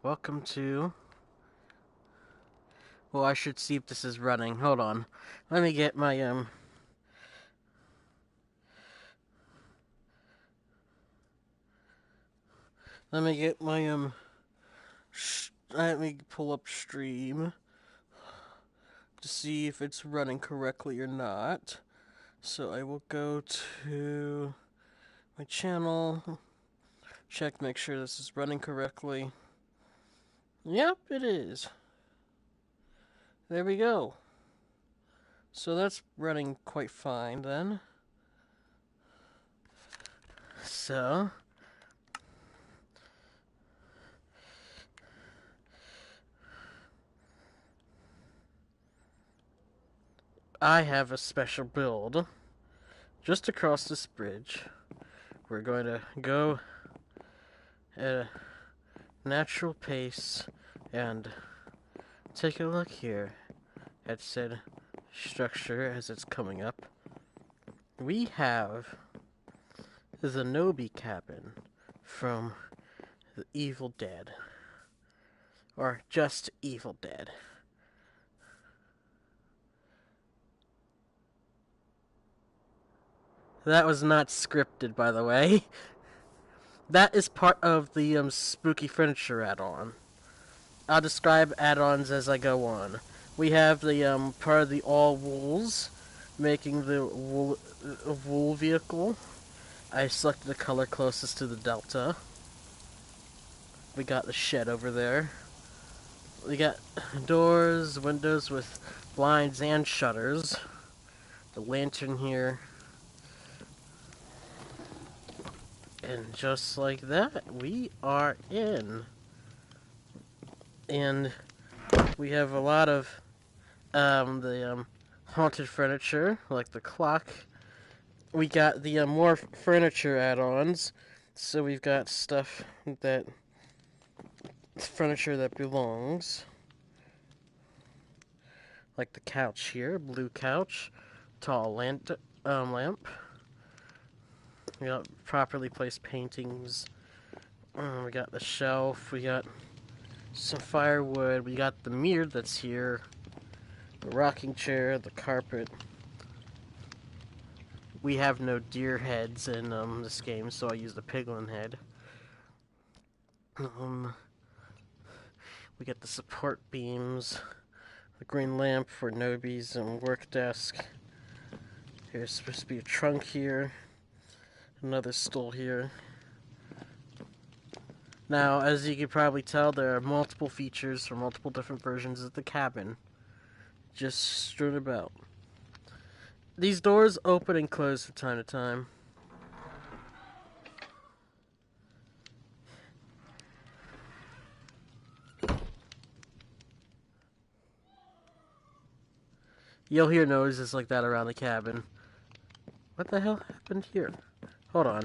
Welcome to... Well, I should see if this is running. Hold on. Let me get my, Let me get my, Let me pull up stream to see if it's running correctly or not. So I will go to my channel, check, make sure this is running correctly. Yep, it is. There we go. So that's running quite fine then. So I have a special build just across this bridge. We're going to go at a natural pace and take a look here at said structure as it's coming up. We have the Knowby cabin from the Evil Dead, or just Evil Dead. That was not scripted, by the way. That is part of the spooky furniture add-on. I'll describe add-ons as I go on. We have the part of the all wools, making the wool vehicle. I selected the color closest to the delta. We got the shed over there. We got doors, windows with blinds and shutters. The lantern here. And just like that, we are in. And we have a lot of the haunted furniture, like the clock. We got the more furniture add-ons. So we've got stuff that... furniture that belongs. Like the couch here, blue couch. Tall lamp. We got properly placed paintings. We got the shelf. We got some firewood. We got the mirror that's here. The rocking chair. The carpet. We have no deer heads in this game, so I used a piglin head. We got the support beams. The green lamp for Knowby's work desk. There's supposed to be a trunk here. Another stool here. Now, as you can probably tell, there are multiple features for multiple different versions of the cabin just strewn about. These doors open and close from time to time. You'll hear noises like that around the cabin. What the hell happened here? Hold on.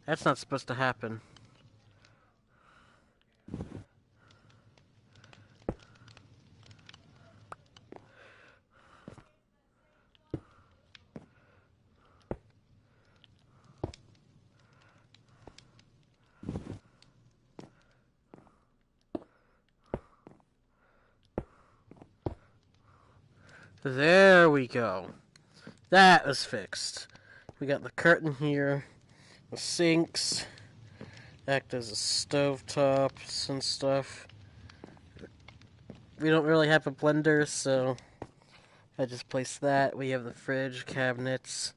That's not supposed to happen. There we go. That was fixed. We got the curtain here. The sinks act as a stovetops and stuff. We don't really have a blender, so I just placed that. We have the fridge, cabinets.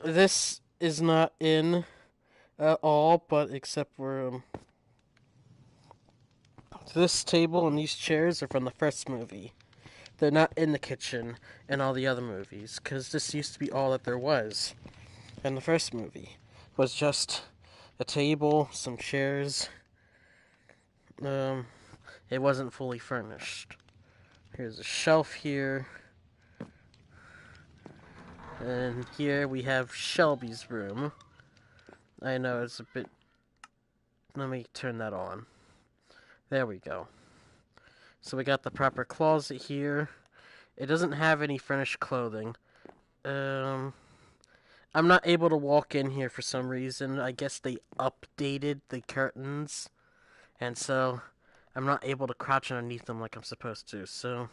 This is not in at all, but except for this table and these chairs are from the first movie. They're not in the kitchen in all the other movies, because this used to be all that there was. And the first movie was just a table, some chairs. It wasn't fully furnished. Here's a shelf here. And here we have Shelby's room. I know it's a bit... Let me turn that on. There we go. So we got the proper closet here. It doesn't have any furnished clothing. I'm not able to walk in here for some reason. I guess they updated the curtains, and so I'm not able to crouch underneath them like I'm supposed to. So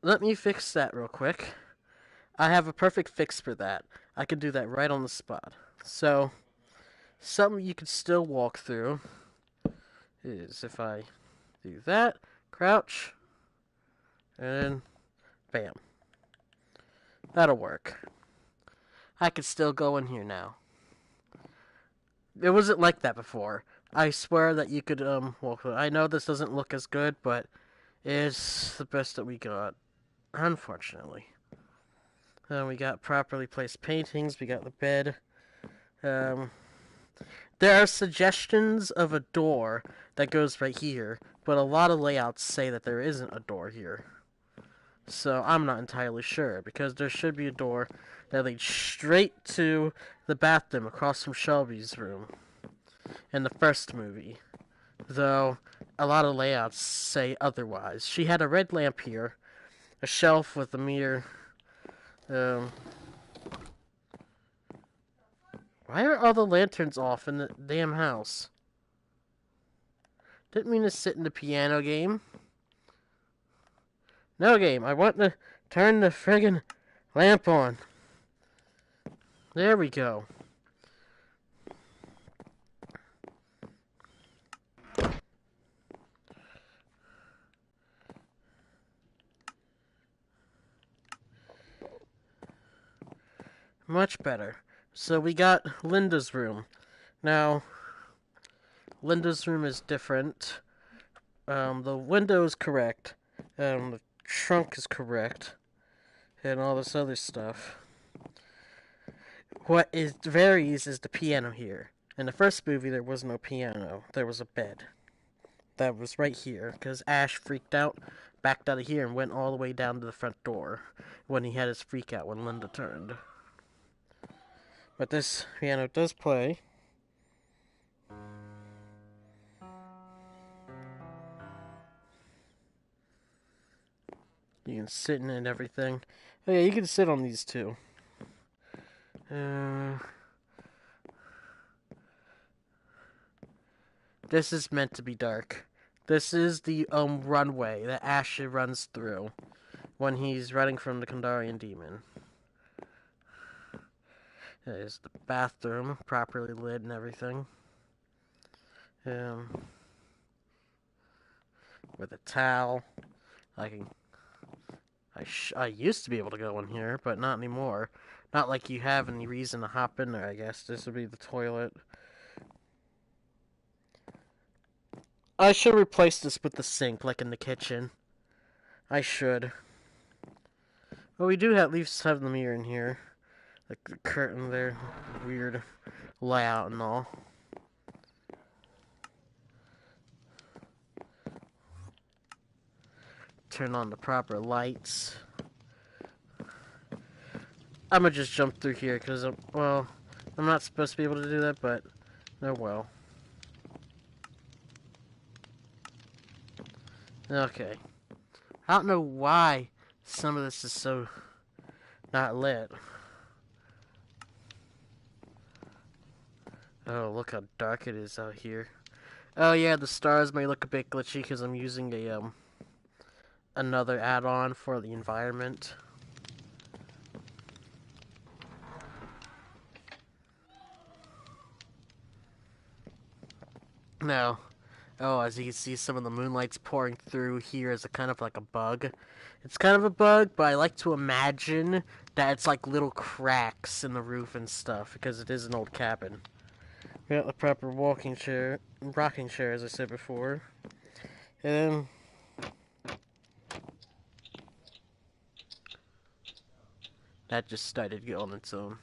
let me fix that real quick. I have a perfect fix for that. I could do that right on the spot. So something you could still walk through is if I do that, crouch, and bam. That'll work. I could still go in here now. It wasn't like that before. I swear that you could, well, I know this doesn't look as good, but it's the best that we got, unfortunately. We got properly placed paintings, we got the bed. Um, there are suggestions of a door that goes right here, but a lot of layouts say that there isn't a door here. So I'm not entirely sure, because there should be a door that leads straight to the bathroom across from Shelby's room in the first movie. Though a lot of layouts say otherwise. She had a red lamp here, a shelf with a mirror. Why are all the lanterns off in the damn house? Didn't mean to sit in the piano game. No game, I want to turn the friggin' lamp on. There we go. Much better. So we got Linda's room. Now, Linda's room is different. The window is correct. The trunk is correct. And all this other stuff. What is varies is the piano here. In the first movie, there was no piano. There was a bed. That was right here, because Ash freaked out, backed out of here, and went all the way down to the front door when he had his freak out when Linda turned. But this piano does play. You can sit in it and everything. Oh yeah, you can sit on these too. This is meant to be dark. This is the runway that Ash runs through when he's running from the Kandarian demon. There's the bathroom, properly lit and everything. With a towel. I used to be able to go in here, but not anymore. Not like you have any reason to hop in there, I guess. This would be the toilet. I should replace this with the sink, like in the kitchen. I should. But we do at least have the mirror in here. Like the curtain there. Weird layout and all. Turn on the proper lights. I'm gonna just jump through here because, well, I'm not supposed to be able to do that, but oh well. Okay. I don't know why some of this is so not lit. Oh, look how dark it is out here. Oh yeah, the stars may look a bit glitchy because I'm using a another add-on for the environment. Now, oh, as you can see, some of the moonlight's pouring through here is a kind of like a bug. It's kind of a bug, but I like to imagine that it's like little cracks in the roof and stuff because it is an old cabin. We got the proper rocking chair, as I said before. And that just started going on its own.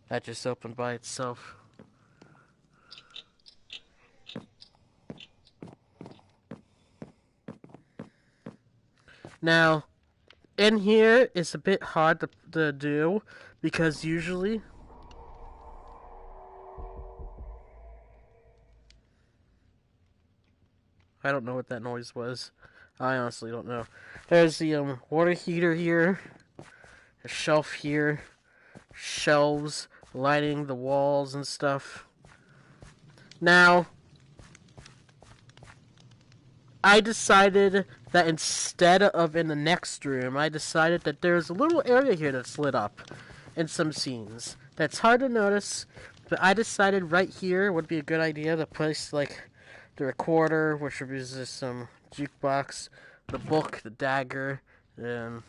That just opened by itself. Now, in here it's a bit hard to do because usually I don't know what that noise was. I honestly don't know. There's the water heater here, a shelf here, shelves lining the walls and stuff. Now, I decided that instead of in the next room, I decided that there's a little area here that's lit up in some scenes. That's hard to notice, but I decided right here would be a good idea to place like the recorder, which would be just some jukebox, the book, the dagger, and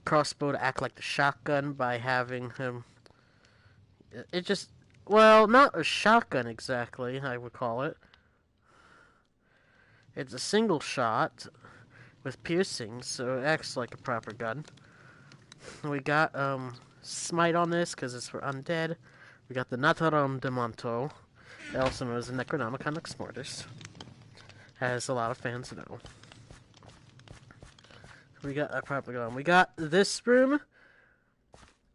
crossbow to act like the shotgun by having him. It just, well, not a shotgun exactly, I would call it. It's a single shot with piercings, so it acts like a proper gun. We got smite on this because it's for undead. We got the Naturam de Monto, also known as the Necronomicon Ex Mortis. Has a lot of fans know. We got a proper gun. We got this room,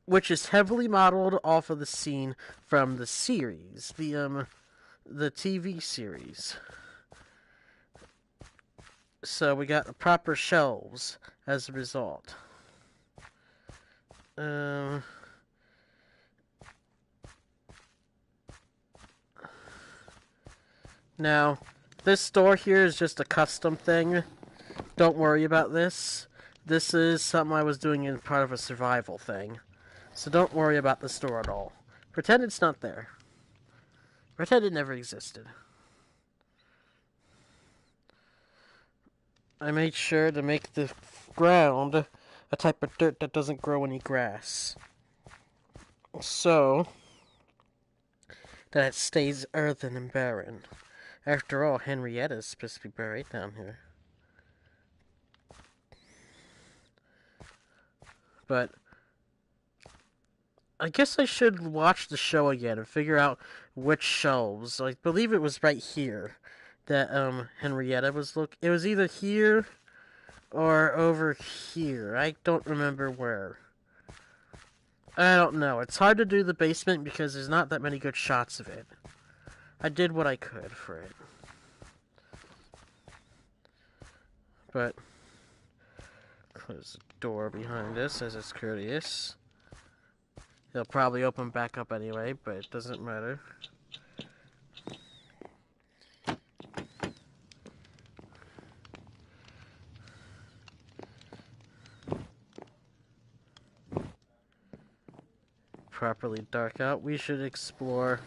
which is heavily modeled off of the scene from the series, the TV series. So we got proper shelves as a result. Now, this store here is just a custom thing. Don't worry about this. This is something I was doing in part of a survival thing. So don't worry about the store at all. Pretend it's not there. Pretend it never existed. I made sure to make the ground a type of dirt that doesn't grow any grass. So that it stays earthen and barren. After all, Henrietta's supposed to be buried down here. But I guess I should watch the show again and figure out which shelves. I believe it was right here that Henrietta was it was either here or over here. I don't remember where. I don't know. It's hard to do the basement because there's not that many good shots of it. I did what I could for it. But close the door behind us as it's courteous. It'll probably open back up anyway, but it doesn't matter. Properly dark out. We should explore.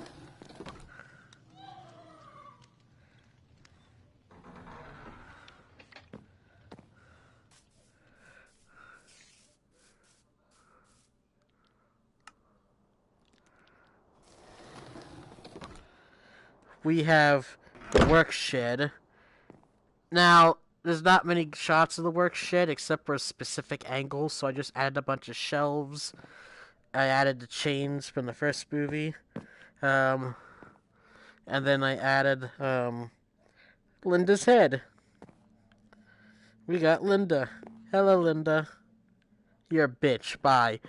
We have the work shed. Now, there's not many shots of the work shed except for a specific angle, so I just added a bunch of shelves. I added the chains from the first movie. And then I added Linda's head. We got Linda. Hello, Linda. You're a bitch. Bye.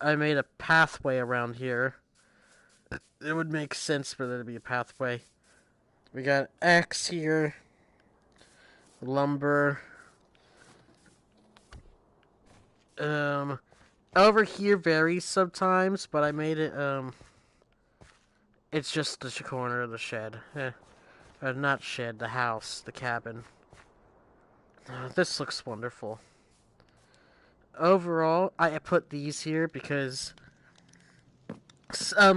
I made a pathway around here. It would make sense for there to be a pathway. We got X here. Lumber. Over here varies sometimes, but I made it, it's just the corner of the shed. Not shed, the house, the cabin. This looks wonderful. Overall, I put these here because,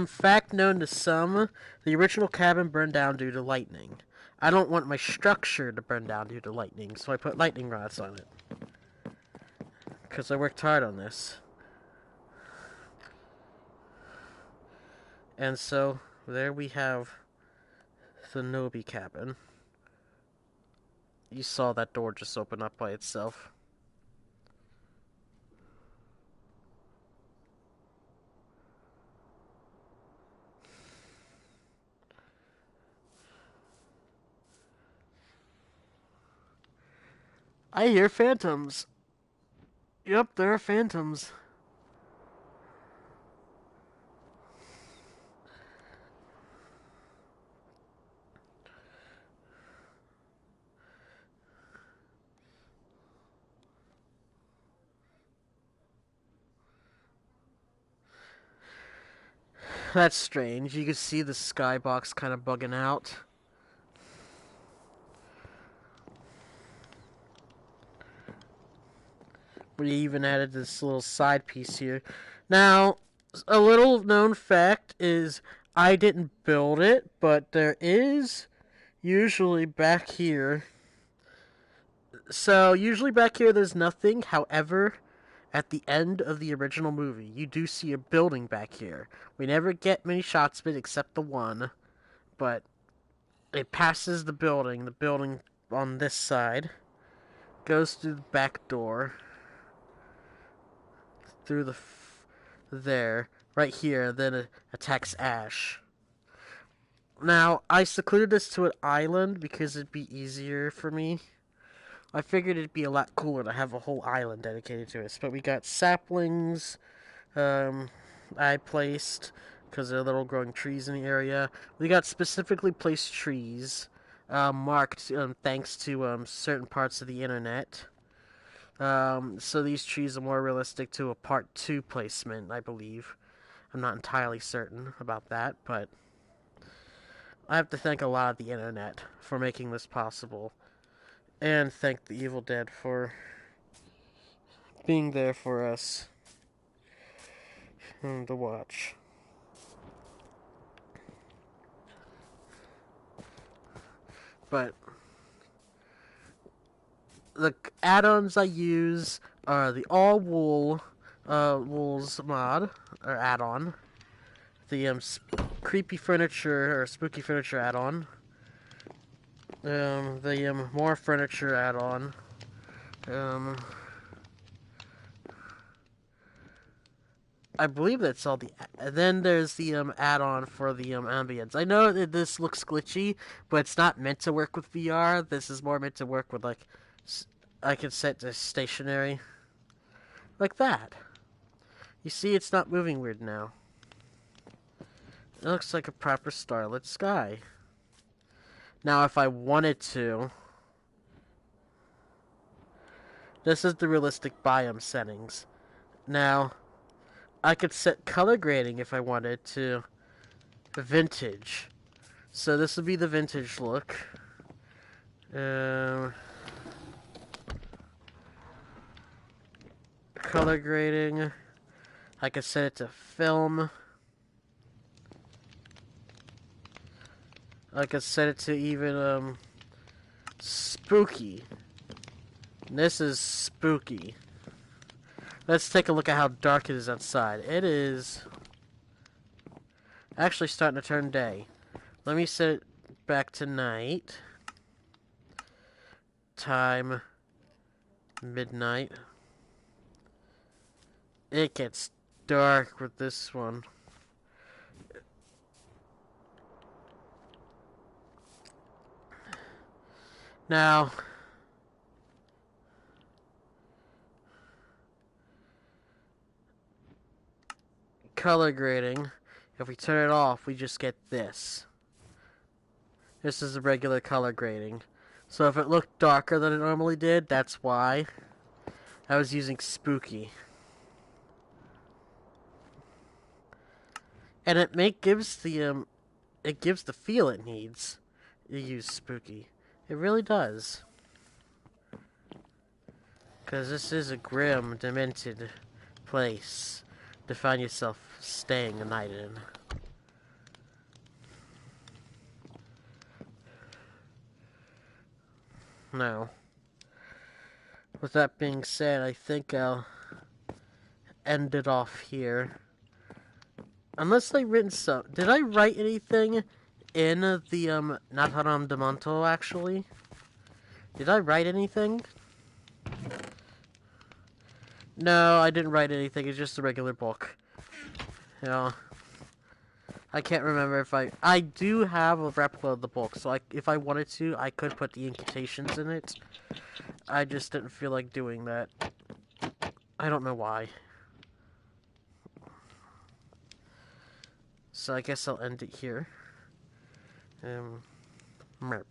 fact known to some, the original cabin burned down due to lightning. I don't want my structure to burn down due to lightning, so I put lightning rods on it. Because I worked hard on this. And so, there we have the Knowby cabin. You saw that door just open up by itself. I hear phantoms. Yep, there are phantoms. That's strange. You can see the skybox kind of bugging out. We even added this little side piece here. Now, a little known fact is I didn't build it, but there is usually back here. So, usually back here there's nothing. However, at the end of the original movie, you do see a building back here. We never get many shots of it except the one, but it passes the building. The building on this side goes through the back door, through there, right here, then it attacks Ash. Now, I secluded this to an island because it'd be easier for me. I figured it'd be a lot cooler to have a whole island dedicated to it. But we got saplings, I placed, because there are little growing trees in the area. We got specifically placed trees, marked thanks to certain parts of the internet. So these trees are more realistic to a part 2 placement, I believe. I'm not entirely certain about that, but I have to thank a lot of the internet for making this possible. And thank the Evil Dead for being there for us to watch. But the add-ons I use are the all-wool wools mod, or add-on, the creepy furniture, or spooky furniture add-on, the more furniture add-on, I believe that's all the. Then there's the add-on for the ambience. I know that this looks glitchy, but it's not meant to work with VR. This is more meant to work with like, I can set to stationary, like that. You see, it's not moving weird now. It looks like a proper starlit sky. Now, if I wanted to, this is the realistic biome settings. Now, I could set color grading if I wanted to vintage. So this would be the vintage look. Color grading. I could set it to film. I could set it to even spooky. This is spooky. Let's take a look at how dark it is outside. It is actually starting to turn day. Let me set it back to night. Time midnight. It gets dark with this one. Now, color grading, if we turn it off, we just get this. This is a regular color grading. So if it looked darker than it normally did, that's why. I was using spooky. And it gives the feel it needs. You use spooky. It really does. Because this is a grim, demented place to find yourself staying a night in. Now, with that being said, I think I'll end it off here. Unless I've written some... Did I write anything in the, Nataram de Monto, actually? Did I write anything? No, I didn't write anything. It's just a regular book. You know, I can't remember if I do have a replica of the book, so if I wanted to, I could put the incantations in it. I just didn't feel like doing that. I don't know why. So I guess I'll end it here. Merp.